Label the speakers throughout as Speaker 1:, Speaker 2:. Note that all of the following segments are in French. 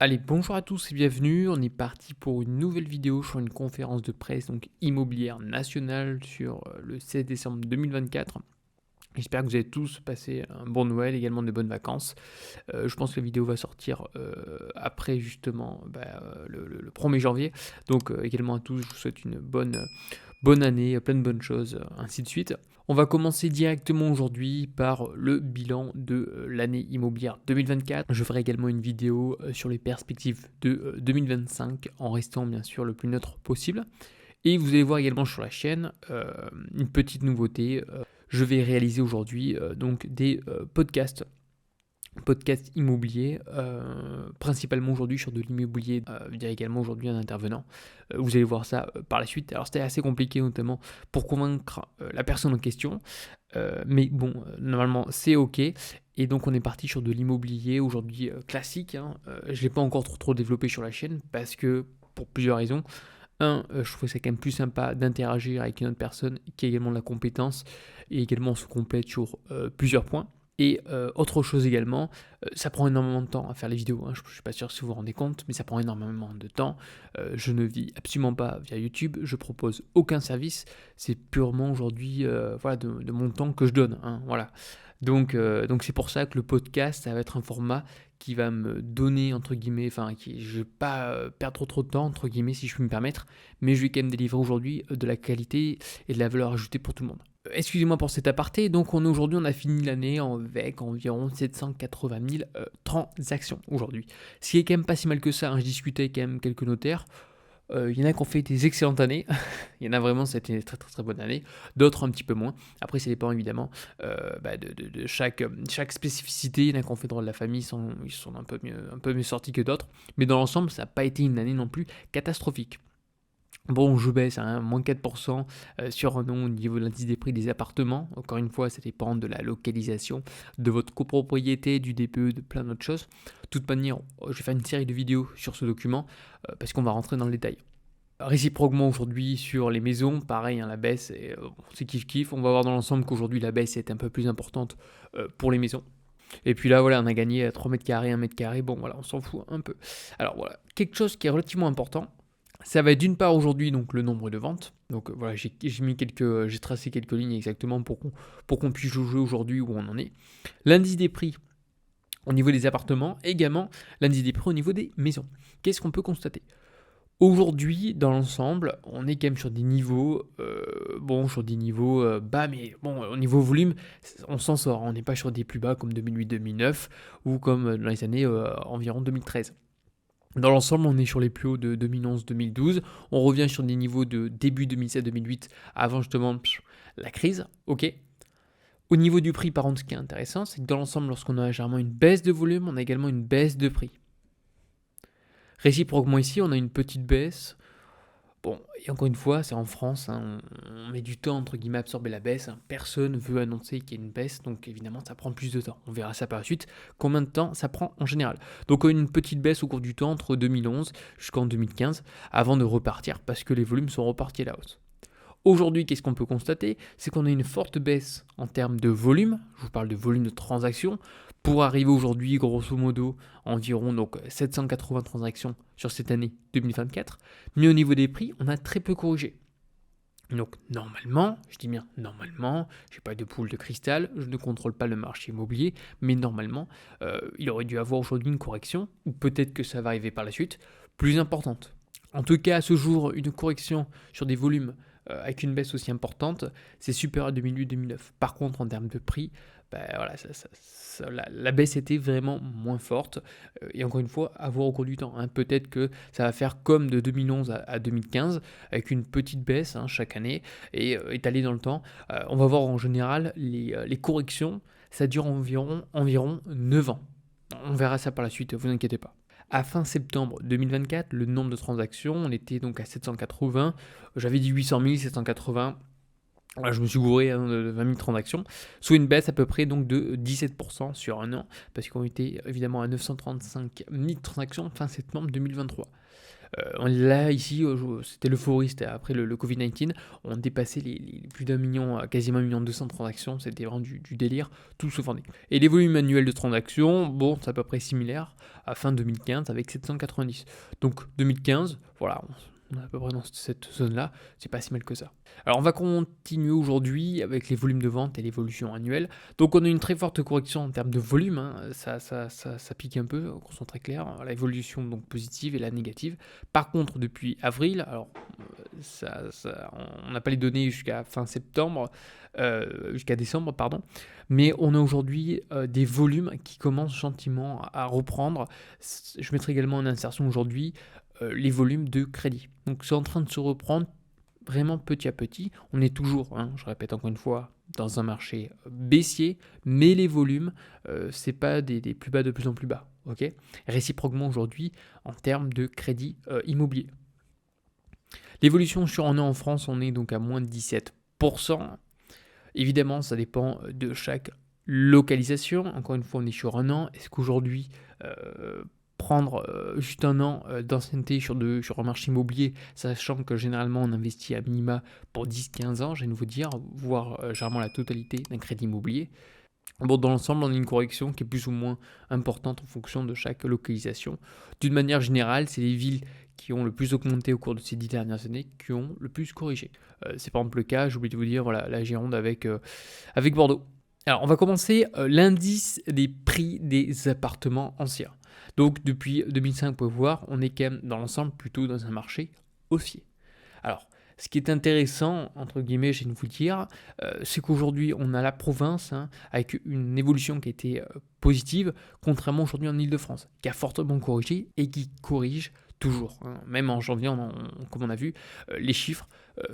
Speaker 1: Allez, bonjour à tous et bienvenue. On est parti pour une nouvelle vidéo sur une conférence de presse donc immobilière nationale sur le 16 décembre 2024. J'espère que vous avez tous passé un bon Noël, également de bonnes vacances. Je pense que la vidéo va sortir après justement le 1er janvier. Donc également à tous, je vous souhaite une bonne année, plein de bonnes choses, ainsi de suite. On va commencer directement aujourd'hui par le bilan de l'année immobilière 2024. Je ferai également une vidéo sur les perspectives de 2025 en restant bien sûr le plus neutre possible. Et vous allez voir également sur la chaîne une petite nouveauté. Je vais réaliser aujourd'hui donc des podcasts immobiliers, principalement aujourd'hui sur de l'immobilier, via également aujourd'hui un intervenant. Vous allez voir ça par la suite. Alors c'était assez compliqué notamment pour convaincre la personne en question, mais bon, normalement c'est ok. Et donc on est parti sur de l'immobilier aujourd'hui classique, hein. Je ne l'ai pas encore trop développé sur la chaîne parce que pour plusieurs raisons. Je trouve que c'est quand même plus sympa d'interagir avec une autre personne qui a également de la compétence et également on se complète sur plusieurs points. Et autre chose également, ça prend énormément de temps à faire les vidéos, hein. Je ne suis pas sûr si vous vous rendez compte, mais ça prend énormément de temps. Je ne vis absolument pas via YouTube, je propose aucun service, c'est purement aujourd'hui voilà, de mon temps que je donne, hein, voilà. Donc c'est pour ça que le podcast, ça va être un format qui va me donner, entre guillemets, enfin, je ne vais pas perdre trop de temps, entre guillemets, si je puis me permettre, mais je vais quand même délivrer aujourd'hui de la qualité et de la valeur ajoutée pour tout le monde. Excusez-moi pour cet aparté, donc on a fini l'année avec environ 780 000 transactions aujourd'hui. Ce qui est quand même pas si mal que ça, hein. Je discutais quand même quelques notaires. Il y en a qui ont fait des excellentes années, il y en a vraiment, c'était une très très très bonne année, d'autres un petit peu moins. Après, ça dépend évidemment de chaque spécificité. Il y en a qui ont fait droit de la famille, ils sont un peu mieux sortis que d'autres, mais dans l'ensemble, ça n'a pas été une année non plus catastrophique. Bon, je baisse, hein, moins 4% sur un an au niveau de l'indice des prix des appartements. Encore une fois, ça dépend de la localisation, de votre copropriété, du DPE, de plein d'autres choses. De toute manière, je vais faire une série de vidéos sur ce document parce qu'on va rentrer dans le détail. Réciproquement aujourd'hui sur les maisons, pareil, hein, la baisse, c'est kiff-kiff. On va voir dans l'ensemble qu'aujourd'hui la baisse est un peu plus importante pour les maisons. Et puis là, voilà, on a gagné 3 mètres carrés, 1 mètre carré. Bon, voilà, on s'en fout un peu. Alors voilà, quelque chose qui est relativement important, ça va être d'une part aujourd'hui donc le nombre de ventes. Donc voilà, j'ai tracé quelques lignes exactement pour qu'on puisse juger aujourd'hui où on en est. L'indice des prix au niveau des appartements, également l'indice des prix au niveau des maisons. Qu'est-ce qu'on peut constater? Aujourd'hui, dans l'ensemble, on est quand même sur des niveaux, bas, mais bon, au niveau volume, on s'en sort. On n'est pas sur des plus bas comme 2008-2009 ou comme dans les années environ 2013. Dans l'ensemble, on est sur les plus hauts de 2011-2012. On revient sur des niveaux de début 2007-2008, avant justement la crise. Ok. Au niveau du prix, par contre, ce qui est intéressant, c'est que dans l'ensemble, lorsqu'on a généralement une baisse de volume, on a également une baisse de prix. Réciproquement ici, on a une petite baisse. Bon, et encore une fois, c'est en France, hein, on met du temps entre guillemets à absorber la baisse, hein. Personne ne veut annoncer qu'il y a une baisse, donc évidemment ça prend plus de temps. On verra ça par la suite, combien de temps ça prend en général. Donc on a une petite baisse au cours du temps entre 2011 jusqu'en 2015, avant de repartir, parce que les volumes sont repartis à la hausse. Aujourd'hui, qu'est-ce qu'on peut constater? C'est qu'on a une forte baisse en termes de volume, je vous parle de volume de transactions, pour arriver aujourd'hui, grosso modo, environ donc 780 transactions sur cette année 2024. Mais au niveau des prix, on a très peu corrigé. Donc normalement, je dis bien normalement, je n'ai pas de boule de cristal, je ne contrôle pas le marché immobilier, mais normalement, il aurait dû avoir aujourd'hui une correction, ou peut-être que ça va arriver par la suite, plus importante. En tout cas, à ce jour, une correction sur des volumes avec une baisse aussi importante, c'est supérieur à 2008-2009. Par contre, en termes de prix, voilà, la baisse était vraiment moins forte. Et encore une fois, à voir au cours du temps, hein. Peut-être que ça va faire comme de 2011 à 2015, avec une petite baisse, hein, chaque année, et étalée dans le temps. On va voir en général, les corrections, ça dure environ 9 ans. On verra ça par la suite, vous inquiétez pas. À fin septembre 2024, le nombre de transactions, on était donc à 780. J'avais dit 800 000, 780. Voilà, je me suis gouré, hein, de 20 000 transactions, soit une baisse à peu près donc de 17% sur un an, parce qu'on était évidemment à 935 000 transactions fin septembre 2023. Là, ici, c'était l'euphorie, c'était après le Covid-19, on dépassait les plus d'un million, quasiment 1 200 000 transactions, c'était vraiment du délire, tout se vendait. Et les volumes annuels de transactions, bon, c'est à peu près similaire à fin 2015 avec 790. Donc 2015, voilà, on est à peu près dans cette zone-là, c'est pas si mal que ça. Alors on va continuer aujourd'hui avec les volumes de vente et l'évolution annuelle. Donc on a une très forte correction en termes de volume, hein. Ça pique un peu, qu'on soit très clair, l'évolution donc positive et la négative. Par contre depuis avril, alors on n'a pas les données jusqu'à fin septembre, jusqu'à décembre, pardon, mais on a aujourd'hui des volumes qui commencent gentiment à reprendre. Je mettrai également en insertion aujourd'hui les volumes de crédit. Donc c'est en train de se reprendre vraiment petit à petit. On est toujours, hein, je répète encore une fois, dans un marché baissier, mais les volumes, c'est pas des plus bas de plus en plus bas. Okay, réciproquement aujourd'hui en termes de crédit immobilier. L'évolution sur un an en France, on est donc à moins de 17%. Évidemment, ça dépend de chaque localisation. Encore une fois, on est sur un an. Est-ce qu'aujourd'hui, prendre juste un an d'ancienneté sur un marché immobilier, sachant que généralement on investit à minima pour 10-15 ans, je viens de vous dire, voire généralement la totalité d'un crédit immobilier. Bon, dans l'ensemble, on a une correction qui est plus ou moins importante en fonction de chaque localisation. D'une manière générale, c'est les villes qui ont le plus augmenté au cours de ces 10 dernières années qui ont le plus corrigé. C'est par exemple le cas, j'ai oublié de vous dire, voilà, la Gironde avec Bordeaux. Alors, on va commencer l'indice des prix des appartements anciens. Donc, depuis 2005, vous pouvez voir, on est quand même dans l'ensemble plutôt dans un marché haussier. Alors, ce qui est intéressant, entre guillemets, je viens de vous le dire, c'est qu'aujourd'hui, on a la province avec une évolution qui a été positive, contrairement aujourd'hui en Ile-de-France, qui a fortement corrigé et qui corrige toujours. Même en janvier, comme on a vu, les chiffres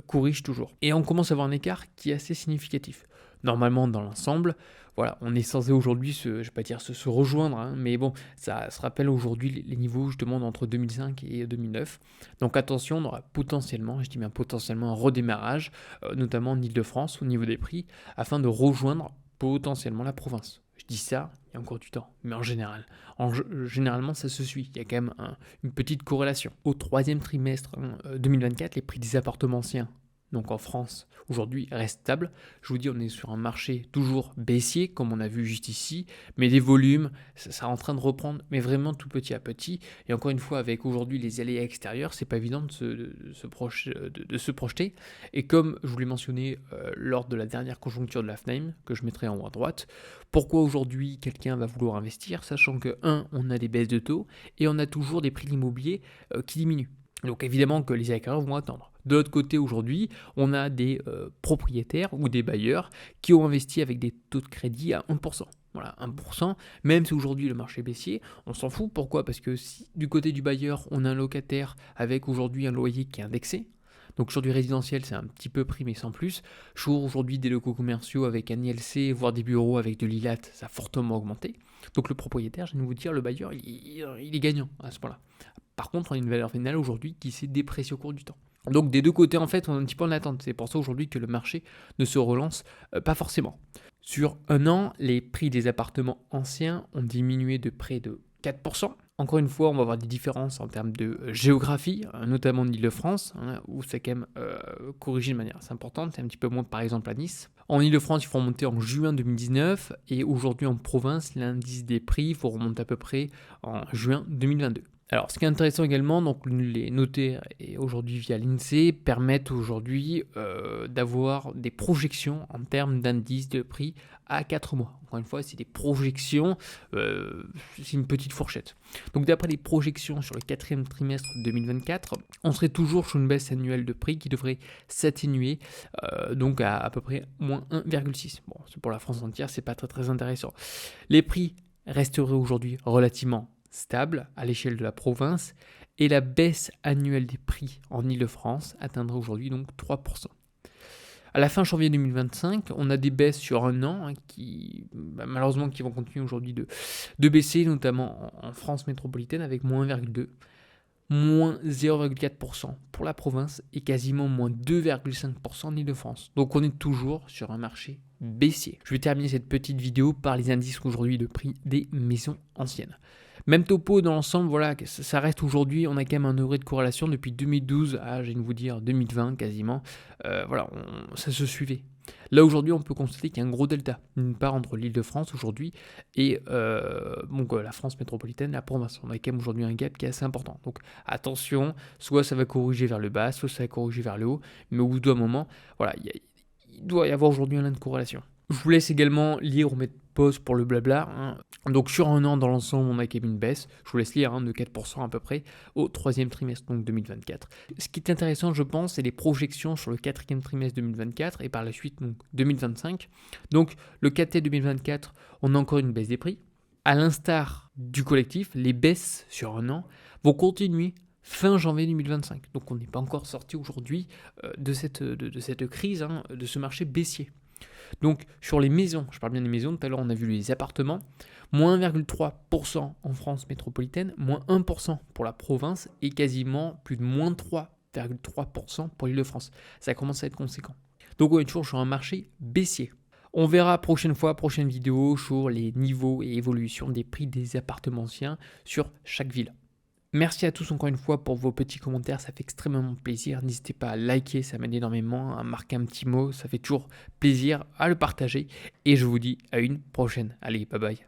Speaker 1: corrigent toujours. Et on commence à avoir un écart qui est assez significatif. Normalement, dans l'ensemble, voilà, on est censé aujourd'hui je vais pas dire se rejoindre, mais bon, ça se rappelle aujourd'hui les niveaux justement entre 2005 et 2009. Donc attention, on aura potentiellement, je dis bien potentiellement, un redémarrage, notamment en Ile-de-France au niveau des prix, afin de rejoindre potentiellement la province. Je dis ça, il y a encore du temps, mais généralement ça se suit, il y a quand même une petite corrélation. Au troisième trimestre 2024, les prix des appartements anciens, donc en France, aujourd'hui, reste stable. Je vous dis, on est sur un marché toujours baissier, comme on a vu juste ici, mais les volumes, ça est en train de reprendre, mais vraiment tout petit à petit. Et encore une fois, avec aujourd'hui les aléas extérieurs, c'est pas évident de se projeter. Et comme je vous l'ai mentionné lors de la dernière conjoncture de la FNAIM, que je mettrai en haut à droite, pourquoi aujourd'hui quelqu'un va vouloir investir, sachant que, on a des baisses de taux, et on a toujours des prix de l'immobilier qui diminuent. Donc évidemment que les acquéreurs vont attendre. De l'autre côté, aujourd'hui, on a des propriétaires ou des bailleurs qui ont investi avec des taux de crédit à 1%. Voilà, 1%, même si aujourd'hui le marché est baissier, on s'en fout. Pourquoi ? Parce que si du côté du bailleur, on a un locataire avec aujourd'hui un loyer qui est indexé, donc sur du résidentiel, c'est un petit peu pris, mais sans plus. Aujourd'hui, des locaux commerciaux avec un ILC, voire des bureaux avec de l'ILAT, ça a fortement augmenté. Donc le propriétaire, je viens de vous dire, le bailleur, il est gagnant à ce point-là. Par contre, on a une valeur finale aujourd'hui qui s'est dépréciée au cours du temps. Donc des deux côtés, en fait, on est un petit peu en attente. C'est pour ça aujourd'hui que le marché ne se relance pas forcément. Sur un an, les prix des appartements anciens ont diminué de près de 4%. Encore une fois, on va avoir des différences en termes de géographie, notamment en Ile-de-France, où c'est quand même corrigé de manière assez importante. C'est un petit peu moins, par exemple, à Nice. En Ile-de-France, il faut remonter en juin 2019, et aujourd'hui en province, l'indice des prix, il faut remonter à peu près en juin 2022. Alors, ce qui est intéressant également, donc les notaires et aujourd'hui via l'INSEE permettent aujourd'hui d'avoir des projections en termes d'indice de prix à 4 mois. Encore une fois, c'est des projections, c'est une petite fourchette. Donc d'après les projections sur le quatrième trimestre 2024, on serait toujours sur une baisse annuelle de prix qui devrait s'atténuer donc à peu près moins 1,6. Bon, c'est pour la France entière, c'est pas très très intéressant. Les prix resteraient aujourd'hui relativement stable à l'échelle de la province et la baisse annuelle des prix en Ile-de-France atteindrait aujourd'hui donc 3%. À la fin janvier 2025, on a des baisses sur un an qui malheureusement qui vont continuer aujourd'hui de baisser, notamment en France métropolitaine avec moins 1,2%, moins 0,4% pour la province et quasiment moins 2,5% en Ile-de-France. Donc on est toujours sur un marché baissier. Je vais terminer cette petite vidéo par les indices aujourd'hui de prix des maisons anciennes. Même topo dans l'ensemble, voilà, ça reste aujourd'hui, on a quand même un degré de corrélation depuis 2012 à, je viens de vous dire, 2020 quasiment. Voilà, ça se suivait. Là aujourd'hui, on peut constater qu'il y a un gros delta, d'une part entre l'Île-de-France aujourd'hui et la France métropolitaine, la province. On a quand même aujourd'hui un gap qui est assez important. Donc attention, soit ça va corriger vers le bas, soit ça va corriger vers le haut, mais au bout d'un moment, voilà, il doit y avoir aujourd'hui un lien de corrélation. Je vous laisse également lire ou mettre pause pour le blabla. Donc sur un an dans l'ensemble, on a quand même une baisse. Je vous laisse lire de 4% à peu près au troisième trimestre, donc 2024. Ce qui est intéressant, je pense, c'est les projections sur le quatrième trimestre 2024 et par la suite donc 2025. Donc le 4T 2024, on a encore une baisse des prix. À l'instar du collectif, les baisses sur un an vont continuer fin janvier 2025. Donc on n'est pas encore sorti aujourd'hui de cette crise, de ce marché baissier. Donc sur les maisons, je parle bien des maisons, tout à l'heure on a vu les appartements, moins 1,3% en France métropolitaine, moins 1% pour la province et quasiment plus de moins 3,3% pour l'Île-de-France. Ça commence à être conséquent. Donc on est toujours sur un marché baissier. On verra prochaine vidéo sur les niveaux et évolutions des prix des appartements anciens sur chaque ville. Merci à tous encore une fois pour vos petits commentaires, ça fait extrêmement plaisir. N'hésitez pas à liker, ça m'aide énormément, à marquer un petit mot, ça fait toujours plaisir à le partager. Et je vous dis à une prochaine. Allez, bye bye.